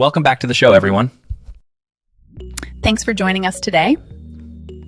Welcome back to the show, everyone. Thanks for joining us today.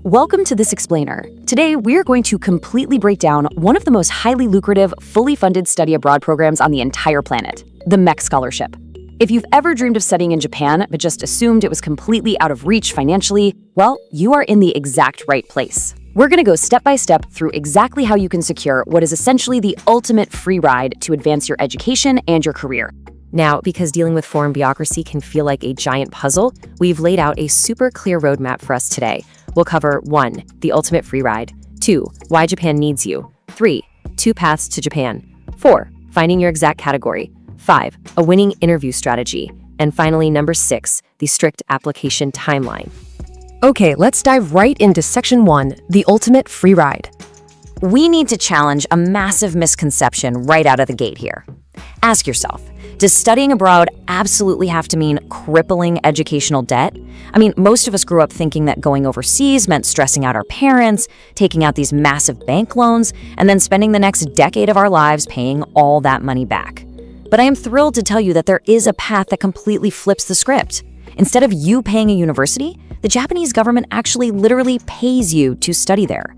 Welcome to This Explainer. Today, we're going to completely break down one of the most highly lucrative, fully funded study abroad programs on the entire planet, the MEXT scholarship. If you've ever dreamed of studying in Japan but just assumed it was completely out of reach financially, well, you are in the exact right place. We're going to go step by step through exactly how you can secure what is essentially the ultimate free ride to advance your education and your career. Now, because dealing with foreign bureaucracy can feel like a giant puzzle, we've laid out a super clear roadmap for us today. We'll cover 1. The ultimate free ride. 2. Why Japan needs you. 3. 2 paths to Japan. 4. Finding your exact category. 5. A winning interview strategy. And finally, number 6. The strict application timeline. Okay, let's dive right into Section 1, the ultimate free ride. We need to challenge a massive misconception right out of the gate here. Ask yourself, does studying abroad absolutely have to mean crippling educational debt? I mean, most of us grew up thinking that going overseas meant stressing out our parents, taking out these massive bank loans, and then spending the next decade of our lives paying all that money back. But I am thrilled to tell you that there is a path that completely flips the script. Instead of you paying a university, the Japanese government actually literally pays you to study there.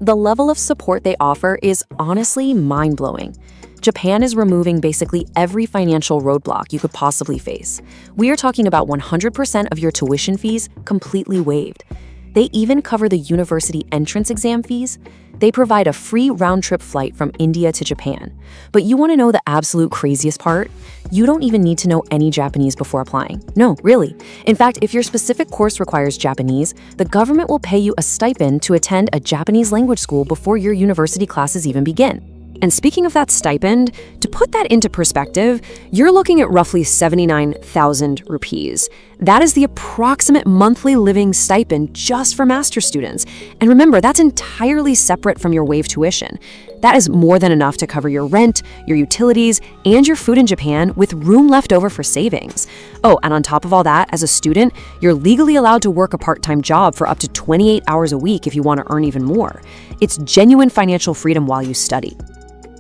The level of support they offer is honestly mind-blowing. Japan is removing basically every financial roadblock you could possibly face. We are talking about 100% of your tuition fees completely waived. They even cover the university entrance exam fees. They provide a free round-trip flight from India to Japan. But you want to know the absolute craziest part? You don't even need to know any Japanese before applying. No, really. In fact, if your specific course requires Japanese, the government will pay you a stipend to attend a Japanese language school before your university classes even begin. And speaking of that stipend, to put that into perspective, you're looking at roughly 79,000 rupees. That is the approximate monthly living stipend just for master's students. And remember, that's entirely separate from your waived tuition. That is more than enough to cover your rent, your utilities, and your food in Japan with room left over for savings. Oh, and on top of all that, as a student, you're legally allowed to work a part-time job for up to 28 hours a week if you want to earn even more. It's genuine financial freedom while you study.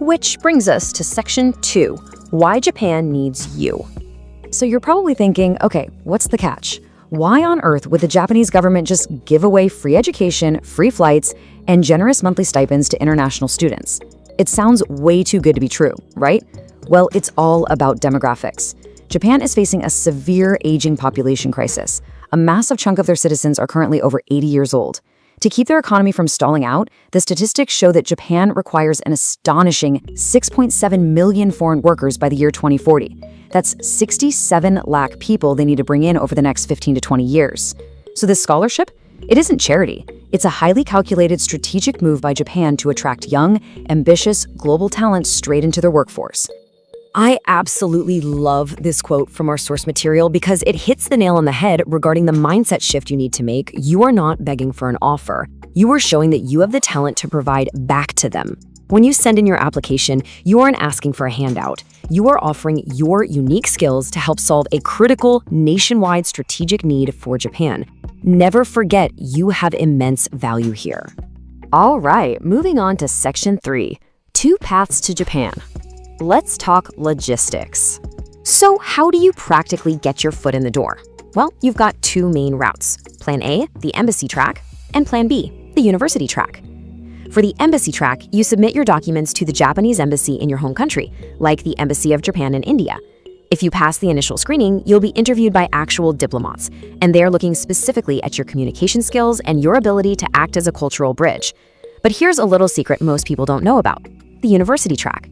Which brings us to Section 2, why Japan needs you. So you're probably thinking, okay, what's the catch? Why on earth would the Japanese government just give away free education, free flights, and generous monthly stipends to international students? It sounds way too good to be true, right? Well, it's all about demographics. Japan is facing a severe aging population crisis. A massive chunk of their citizens are currently over 80 years old. To keep their economy from stalling out, the statistics show that Japan requires an astonishing 6.7 million foreign workers by the year 2040. That's 67 lakh people they need to bring in over the next 15 to 20 years. So this scholarship, it isn't charity. It's a highly calculated strategic move by Japan to attract young, ambitious, global talent straight into their workforce. I absolutely love this quote from our source material because it hits the nail on the head regarding the mindset shift you need to make. You are not begging for an offer. You are showing that you have the talent to provide back to them. When you send in your application, you aren't asking for a handout. You are offering your unique skills to help solve a critical, nationwide strategic need for Japan. Never forget you have immense value here. All right, moving on to Section 3, 2 paths to Japan. Let's talk logistics. So how do you practically get your foot in the door? Well, you've got 2 main routes. Plan A, the embassy track, and Plan B, the university track. For the embassy track, you submit your documents to the Japanese embassy in your home country, like the Embassy of Japan in India. If you pass the initial screening, you'll be interviewed by actual diplomats, and they are looking specifically at your communication skills and your ability to act as a cultural bridge. But here's a little secret most people don't know about: the university track.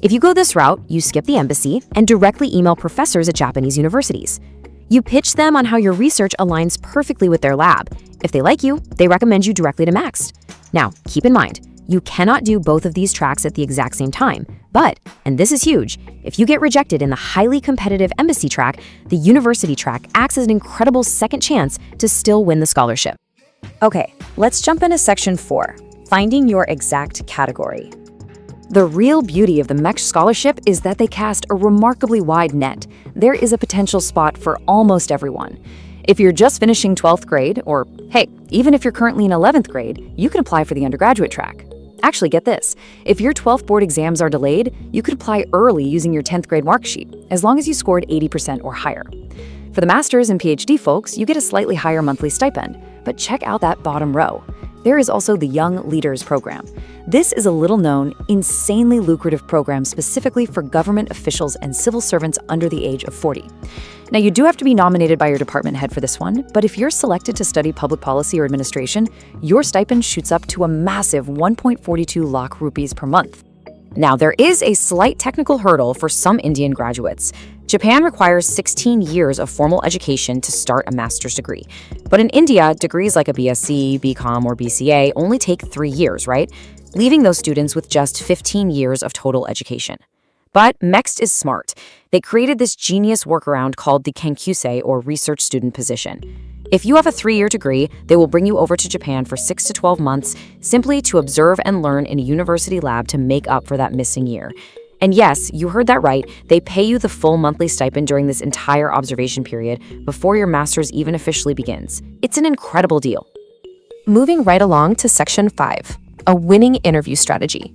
If you go this route, you skip the embassy and directly email professors at Japanese universities. You pitch them on how your research aligns perfectly with their lab. If they like you, they recommend you directly to MEXT. Now, keep in mind, you cannot do both of these tracks at the exact same time. But, and this is huge, if you get rejected in the highly competitive embassy track, the university track acts as an incredible second chance to still win the scholarship. Okay, let's jump into Section 4, finding your exact category. The real beauty of the MEXT scholarship is that they cast a remarkably wide net. There is a potential spot for almost everyone. If you're just finishing 12th grade, or hey, even if you're currently in 11th grade, you can apply for the undergraduate track. Actually, get this. If your 12th board exams are delayed, you could apply early using your 10th grade mark sheet, as long as you scored 80% or higher. For the master's and PhD folks, you get a slightly higher monthly stipend. But check out that bottom row. There is also the Young Leaders Program. This is a little-known, insanely lucrative program specifically for government officials and civil servants under the age of 40. Now, you do have to be nominated by your department head for this one, but if you're selected to study public policy or administration, your stipend shoots up to a massive 1.42 lakh rupees per month. Now, there is a slight technical hurdle for some Indian graduates. Japan requires 16 years of formal education to start a master's degree. But in India, degrees like a BSc, BCom, or BCA only take 3 years, right? Leaving those students with just 15 years of total education. But MEXT is smart. They created this genius workaround called the Kankyusei, or research student position. If you have a 3-year degree, they will bring you over to Japan for 6 to 12 months simply to observe and learn in a university lab to make up for that missing year. And yes, you heard that right, they pay you the full monthly stipend during this entire observation period before your master's even officially begins. It's an incredible deal. Moving right along to Section 5, a winning interview strategy.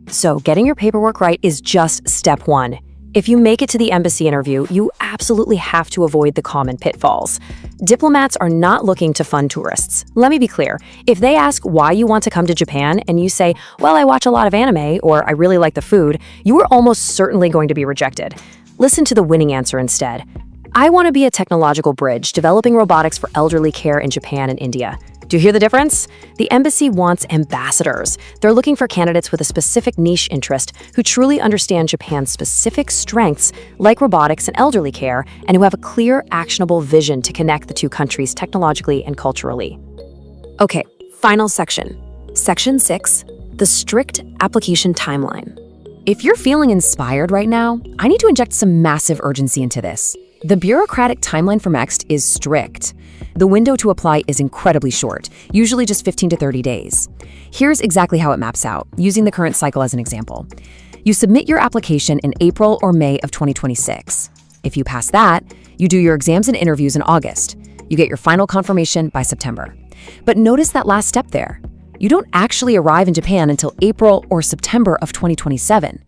So getting your paperwork right is just step 1. If you make it to the embassy interview, you absolutely have to avoid the common pitfalls. Diplomats are not looking to fund tourists. Let me be clear. If they ask why you want to come to Japan and you say, well, I watch a lot of anime, or I really like the food, you are almost certainly going to be rejected. Listen to the winning answer instead. I want to be a technological bridge developing robotics for elderly care in Japan and India. Do you hear the difference? The embassy wants ambassadors. They're looking for candidates with a specific niche interest who truly understand Japan's specific strengths, like robotics and elderly care, and who have a clear, actionable vision to connect the two countries technologically and culturally. Okay, final section. Section 6, the strict application timeline. If you're feeling inspired right now, I need to inject some massive urgency into this. The bureaucratic timeline for MEXT is strict. The window to apply is incredibly short, usually just 15 to 30 days. Here's exactly how it maps out, using the current cycle as an example. You submit your application in April or May of 2026. If you pass that, you do your exams and interviews in August. You get your final confirmation by September. But notice that last step there. You don't actually arrive in Japan until April or September of 2027.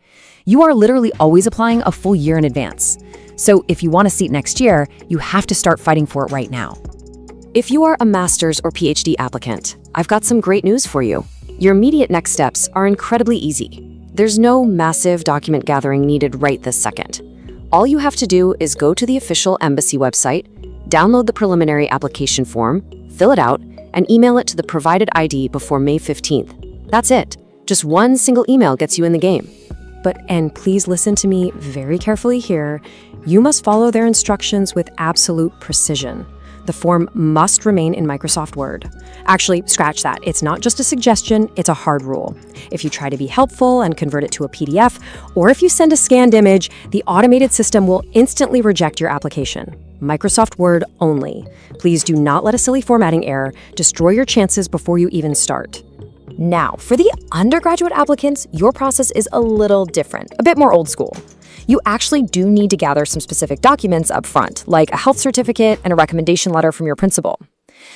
You are literally always applying a full year in advance. So if you want a seat next year, you have to start fighting for it right now. If you are a master's or PhD applicant, I've got some great news for you. Your immediate next steps are incredibly easy. There's no massive document gathering needed right this second. All you have to do is go to the official embassy website, download the preliminary application form, fill it out, and email it to the provided ID before May 15th. That's it. Just one single email gets you in the game. And please listen to me very carefully here, you must follow their instructions with absolute precision. The form must remain in Microsoft Word. Actually, scratch that. It's not just a suggestion, it's a hard rule. If you try to be helpful and convert it to a PDF, or if you send a scanned image, the automated system will instantly reject your application. Microsoft Word only. Please do not let a silly formatting error destroy your chances before you even start. Now, for the undergraduate applicants, your process is a little different, a bit more old school. You actually do need to gather some specific documents up front, like a health certificate and a recommendation letter from your principal.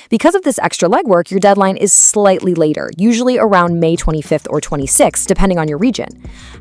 Because of this extra legwork, your deadline is slightly later, usually around May 25th or 26th, depending on your region.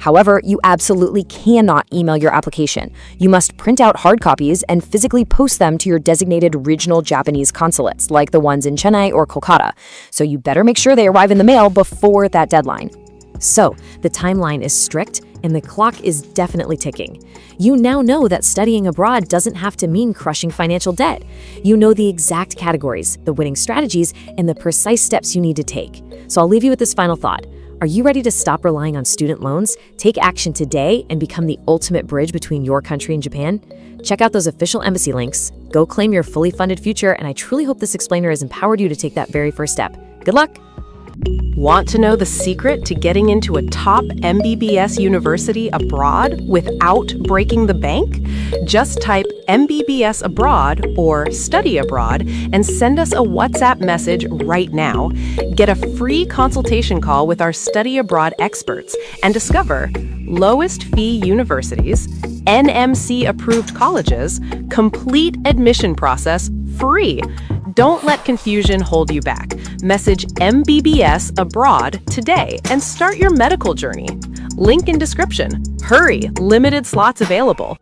However, you absolutely cannot email your application. You must print out hard copies and physically post them to your designated regional Japanese consulates, like the ones in Chennai or Kolkata. So you better make sure they arrive in the mail before that deadline. So, the timeline is strict and the clock is definitely ticking. You now know that studying abroad doesn't have to mean crushing financial debt. You know the exact categories, the winning strategies, and the precise steps you need to take. So I'll leave you with this final thought. Are you ready to stop relying on student loans, take action today, and become the ultimate bridge between your country and Japan? Check out those official embassy links, go claim your fully funded future, and I truly hope this explainer has empowered you to take that very first step. Good luck! Want to know the secret to getting into a top MBBS university abroad without breaking the bank? Just type MBBS abroad or study abroad and send us a WhatsApp message right now. Get a free consultation call with our study abroad experts and discover lowest fee universities, NMC approved colleges, complete admission process free. Don't let confusion hold you back. Message MBBS abroad today and start your medical journey. Link in description. Hurry, limited slots available.